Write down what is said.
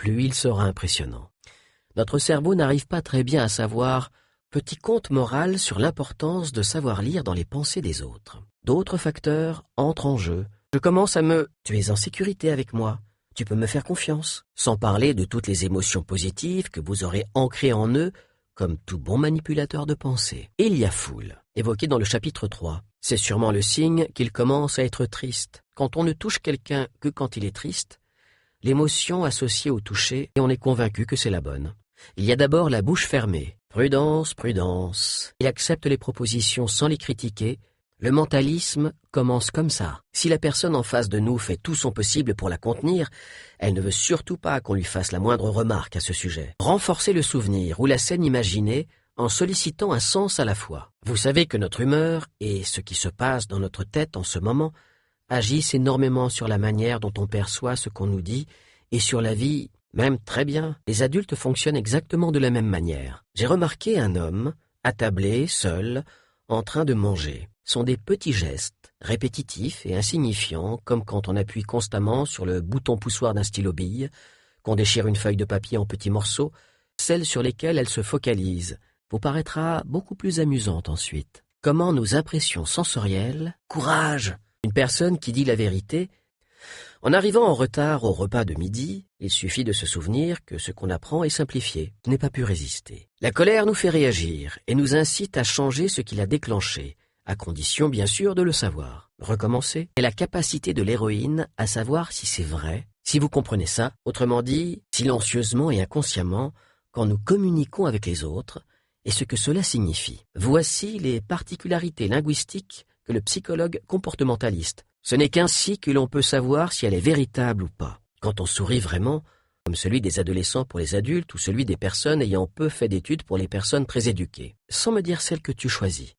plus il sera impressionnant. Notre cerveau n'arrive pas très bien à savoir petit conte moral sur l'importance de savoir lire dans les pensées des autres. D'autres facteurs entrent en jeu. Je commence à me « tu es en sécurité avec moi, tu peux me faire confiance », sans parler de toutes les émotions positives que vous aurez ancrées en eux comme tout bon manipulateur de pensée. Il y a foule, évoqué dans le chapitre 3. C'est sûrement le signe qu'il commence à être triste. Quand on ne touche quelqu'un que quand il est triste, l'émotion associée au toucher et on est convaincu que c'est la bonne. Il y a d'abord la bouche fermée. Prudence, prudence. Il accepte les propositions sans les critiquer. Le mentalisme commence comme ça. Si la personne en face de nous fait tout son possible pour la contenir, elle ne veut surtout pas qu'on lui fasse la moindre remarque à ce sujet. Renforcer le souvenir ou la scène imaginée en sollicitant un sens à la fois. Vous savez que notre humeur et ce qui se passe dans notre tête en ce moment agissent énormément sur la manière dont on perçoit ce qu'on nous dit et sur la vie, même très bien. Les adultes fonctionnent exactement de la même manière. J'ai remarqué un homme, attablé, seul, en train de manger. Sont des petits gestes, répétitifs et insignifiants, comme quand on appuie constamment sur le bouton poussoir d'un stylo-bille, qu'on déchire une feuille de papier en petits morceaux, celles sur lesquelles elle se focalise, vous paraîtra beaucoup plus amusante ensuite. Comment nos impressions sensorielles... Courage! Une personne qui dit la vérité... En arrivant en retard au repas de midi, il suffit de se souvenir que ce qu'on apprend est simplifié. Je n'ai pas pu résister. La colère nous fait réagir et nous incite à changer ce qui l'a déclenché, à condition bien sûr de le savoir. Recommencer est la capacité de l'héroïne à savoir si c'est vrai, si vous comprenez ça, autrement dit, silencieusement et inconsciemment, quand nous communiquons avec les autres, et ce que cela signifie. Voici les particularités linguistiques que le psychologue comportementaliste. Ce n'est qu'ainsi que l'on peut savoir si elle est véritable ou pas. Quand on sourit vraiment, comme celui des adolescents pour les adultes ou celui des personnes ayant peu fait d'études pour les personnes très éduquées. Sans me dire celle que tu choisis.